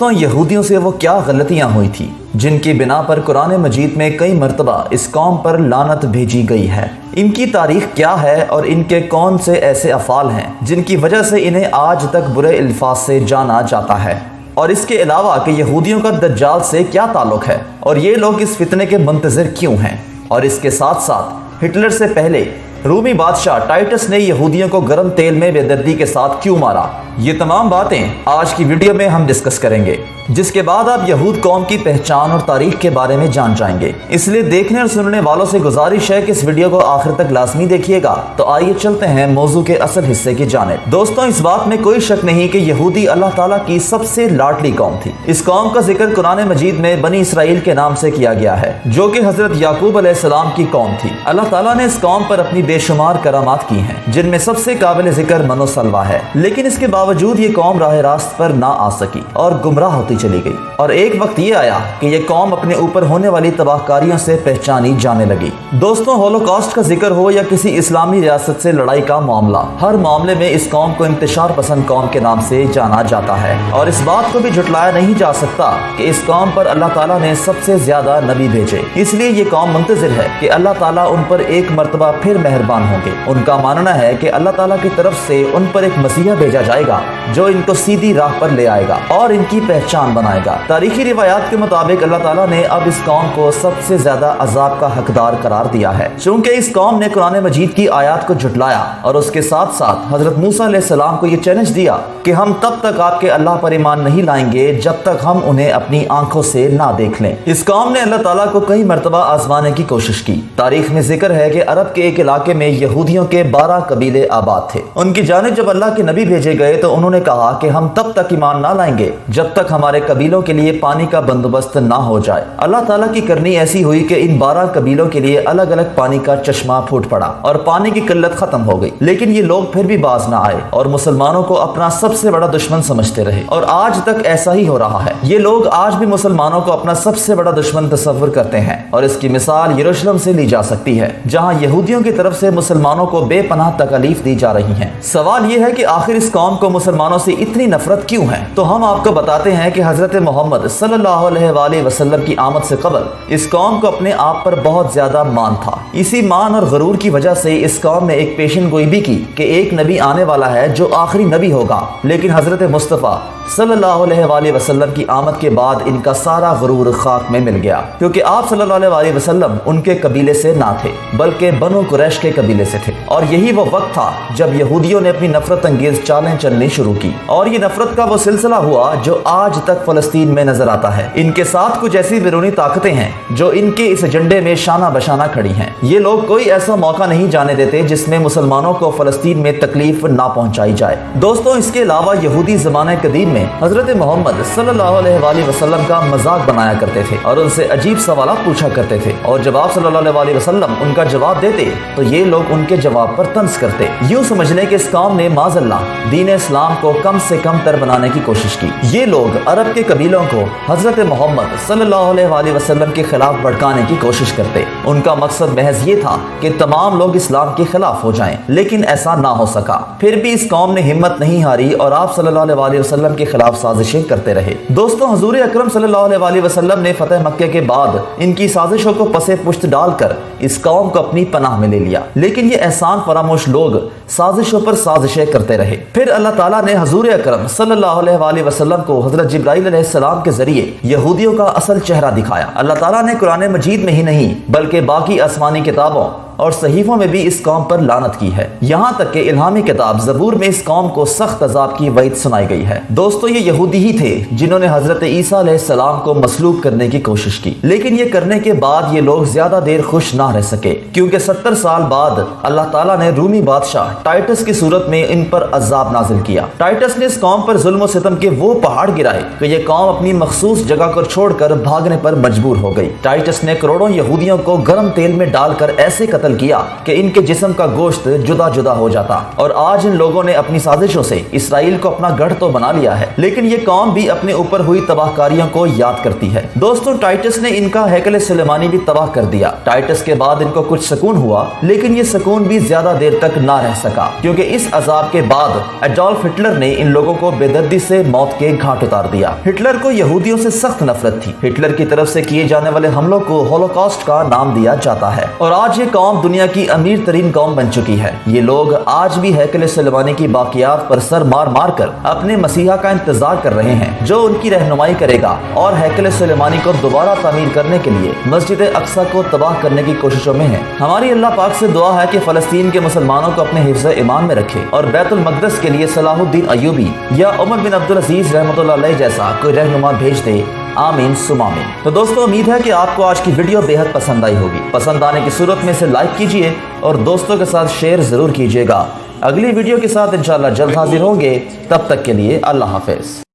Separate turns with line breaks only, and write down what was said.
दोस्तों, यहूदियों से वो क्या गलतियां हुई थी जिनकी बिना पर कुरान मजीद में कई मर्तबा इस कौम पर लानत भेजी गई है। इनकी तारीख क्या है और इनके कौन से ऐसे अफ़ाल हैं जिनकी वजह से इन्हें आज तक बुरे अल्फाज से जाना जाता है, और इसके अलावा कि यहूदियों का दज्जाल से क्या ताल्लुक़ है और ये लोग इस फितने के मुंतज़िर क्यों हैं। और इसके साथ साथ हिटलर से पहले रूमी बादशाह टाइटस ने यहूदियों को गर्म तेल में बेदर्दी के साथ क्यों मारा, ये तमाम बातें आज की वीडियो में हम डिस्कस करेंगे, जिसके बाद आप यहूद कौम की पहचान और तारीख के बारे में जान जाएंगे। इसलिए देखने और सुनने वालों से गुजारिश है कि इस वीडियो को आखिर तक लाजमी देखिएगा। तो आइए चलते हैं मौजू के असल हिस्से की जानिब। दोस्तों, इस बात में कोई शक नहीं कि यहूदी अल्लाह ताला की सबसे लाडली कौम थी। इस कौम का जिक्र कुरान मजीद में बनी इसराइल के नाम से किया गया है, जो कि हजरत याकूब अलैहिस्सलाम की कौम थी। अल्लाह ताला ने इस कौम पर अपनी बेशुमार करामात की हैं, जिनमें सबसे काबिल जिक्र मनो सलवा है। लेकिन इसके बावजूद ये कौम राह रास्त पर ना आ सकी और गुमराह होती चली गई, और एक वक्त ये आया कि ये कौम अपने ऊपर होने वाली तबाहकारियों से पहचानी जाने लगी। दोस्तों, होलोकॉस्ट का जिक्र हो या किसी इस्लामी रियासत से लड़ाई का मामला, हर मामले में इस कौम को इंतशार पसंद कौम के नाम से जाना जाता है। और इस बात को भी झुटलाया नहीं जा सकता कि इस कौम पर अल्लाह ताला ने सबसे ज्यादा नबी भेजे, इसलिए ये कौम मुंतजिर है कि अल्लाह ताला उन पर एक मर्तबा फिर मेहरबान होंगे। उनका मानना है कि अल्लाह ताला की तरफ से उन पर एक मसीहा भेजा जाएगा जो इनको सीधी राह पर ले आएगा और इनकी पहचान बनाएगा। तारीखी रिवायात के मुताबिक अल्लाह ताला ने अब इस कौम को सबसे ज्यादा अजाब का हकदार करार दिया है, चूंकि इस कौम ने कुरान मजीद की आयत को झुटलाया और उसके साथ साथ हजरत मूसा अलैहिस्सलाम को ये चैलेंज दिया कि हम तब तक आपके अल्लाह पर ईमान नहीं लाएंगे जब तक हम उन्हें अपनी आंखों से ना देख लें। इस कौम ने अल्लाह ताला को कई मर्तबा आजमाने की कोशिश की। तारीख में जिक्र है कि अरब के एक इलाके में यहूदियों के 12 कबीले आबाद थे। उनकी जानिब जब अल्लाह के नबी भेजे गए तो उन्होंने कहा कि हम तब तक ईमान ना लाएंगे जब तक हमारे कबीलों के लिए पानी का बंदोबस्त ना हो जाए। अल्लाह ताला की करनी ऐसी हुई कि इन 12 कबीलों के लिए अलग अलग पानी का चश्मा फूट पड़ा और पानी की किल्लत खत्म हो गई। लेकिन ये लोग फिर भी बाज ना आए और मुसलमानों को अपना सबसे बड़ा दुश्मन समझते रहे, और आज तक ऐसा ही हो रहा है। ये लोग आज भी मुसलमानों को अपना सबसे बड़ा दुश्मन तस्वर करते हैं, और इसकी मिसाल यरूशलेम से ली जा सकती है, जहाँ यहूदियों की तरफ से मुसलमानों को बेपनाह तकलीफ दी जा रही है। सवाल यह है कि आखिर इस कौम को मुसलमानों से इतनी नफरत क्यों है। तो हम आपको बताते हैं कि हजरत मोहम्मद सल्लल्लाहु अलैहि वसल्लम की आमद से कबल इस कौम को अपने आप पर बहुत ज्यादा मान था। इसी मान और गरूर की वजह से इस कौम ने एक पेशन गोई भी की कि एक नबी आने वाला है जो आखिरी नबी होगा। लेकिन हजरत मुस्तफ़ा सल्लल्लाहु अलैहि वसल्लम की आमद के बाद इनका सारा गरूर खाक में मिल गया, क्योंकि आप सल्लल्लाहु अलैहि वसल्लम उनके कबीले से ना थे बल्कि बनु कुरैश के कबीले से थे। और यही वो वक्त था जब यहूदियों ने अपनी नफरत अंगेज चालें चलनी शुरू की, और ये नफरत का वो सिलसिला हुआ जो आज तक फलस्तीन में नजर आता है। इनके साथ कुछ ऐसी बैरूनी ताकतें हैं जो इनके इस एजेंडे में शाना बशाना खड़ी हैं। ये लोग कोई ऐसा मौका नहीं जाने देते जिसमें मुसलमानों को फलस्तीन में तकलीफ ना पहुंचाई जाए। दोस्तों, इसके अलावा यहूदी ज़माने कदीम में हजरत मोहम्मद सल्लल्लाहु अलैहि वसल्लम का मजाक बनाया करते थे और उनसे अजीब सवाल पूछा करते थे, और जब आप सल्लल्लाहु अलैहि वसल्लम उनका जवाब देते तो ये लोग उनके जवाब पर तंज करते। यूं समझने के इस कौम ने माज़अल्लाह दीन इस्लाम को कम से कम तर बनाने की कोशिश की। ये लोग अरब के कबीलों को हजरत मोहम्मद सल्लल्लाहु अलैहि वसल्लम के खिलाफ भड़काने की कोशिश करते। उनका मकसद महज ये था कि तमाम लोग इस्लाम के खिलाफ हो जाएं, लेकिन ऐसा ना हो सका। फिर भी इस कौम ने हिम्मत नहीं हारी और आप सल्लल्लाहु अलैहि वसल्लम के खिलाफ साजिशें करते रहे। दोस्तों, हुजूर अकरम सल्लल्लाहु अलैहि वसल्लम ने फतेह मक्के के बाद इनकी साजिशों को पसे पुश्त डालकर इस कौम को अपनी पनाह में ले लिया, लेकिन ये एहसान फरामोश लोग साजिशों पर साजिशें करते रहे। फिर अल्लाह ताला ने हुजूर अकरम सल्लल्लाहु अलैहि वसल्लम को हजरत जिब्राइल अलैहिस्सलाम के जरिए यहूदियों का असल चेहरा दिखाया। अल्लाह ताला ने कुरान मजीद में ही नहीं बल्कि बाकी आसमानी किताबों और सहीफों में भी इस कौम पर लानत की है। यहाँ तक कि इल्हामी किताब ज़बूर में इस कौम को सख्त अजाब की वईद सुनाई गई है। दोस्तों, ये यहूदी ही थे जिन्होंने हजरत ईसा अलैहिस्सलाम को मसलूब करने की कोशिश की, लेकिन ये करने के बाद ये लोग ज्यादा देर खुश ना रह सके, क्योंकि 70 साल बाद अल्लाह ताला ने रूमी बादशाह टाइटस की सूरत में इन पर अजाब नाजिल किया। टाइटस ने इस कौम पर जुल्म सितम के वो पहाड़ गिराए कि ये कौम अपनी मखसूस जगह को छोड़कर भागने पर मजबूर हो गई। टाइटस ने करोड़ों यहूदियों को गर्म तेल में डालकर ऐसे قتل کیا کہ ان کے جسم کا گوشت جدا جدا ہو جاتا، اور آج ان لوگوں نے اپنی سازشوں سے اسرائیل کو اپنا گڑھ تو بنا لیا ہے، لیکن یہ قوم بھی اپنے اوپر ہوئی تباہ کاریوں کو یاد کرتی ہے۔ دوستوں، ٹائٹس نے ان کا ہیکل سلیمانی بھی تباہ کر دیا۔ ٹائٹس کے بعد ان کو کچھ سکون ہوا، لیکن یہ سکون بھی زیادہ دیر تک نہ رہ سکا، کیونکہ اس عذاب کے بعد ایڈولف ہٹلر نے ان لوگوں کو بے دردی سے موت کے گھاٹ اتار دیا۔ ہٹلر کو یہودیوں سے سخت نفرت تھی۔ ہٹلر کی طرف سے کیے جانے والے حملوں کو ہولوکاسٹ کا نام دیا جاتا ہے، اور آج یہ قوم دنیا کی امیر ترین قوم بن چکی ہے۔ یہ لوگ آج بھی ہیکل سلیمانی کی باقیات پر سر مار مار کر اپنے مسیحا کا انتظار کر رہے ہیں، جو ان کی رہنمائی کرے گا اور ہیکل سلیمانی کو دوبارہ تعمیر کرنے کے لیے مسجد اقصی کو تباہ کرنے کی کوششوں میں ہے۔ ہماری اللہ پاک سے دعا ہے کہ فلسطین کے مسلمانوں کو اپنے حفظ ایمان میں رکھے، اور بیت المقدس کے لیے صلاح الدین ایوبی یا عمر بن عبدالعزیز رحمۃ اللہ علیہ جیسا کوئی رہنما بھیج دے۔ آمین ثم آمین۔ تو دوستوں، امید ہے کہ آپ کو آج کی ویڈیو بے حد پسند آئی ہوگی۔ پسند آنے کی صورت میں اسے لائک کیجئے اور دوستوں کے ساتھ شیئر ضرور کیجئے گا۔ اگلی ویڈیو کے ساتھ انشاءاللہ جلد حاضر ہوں گے، تب تک کے لیے اللہ حافظ۔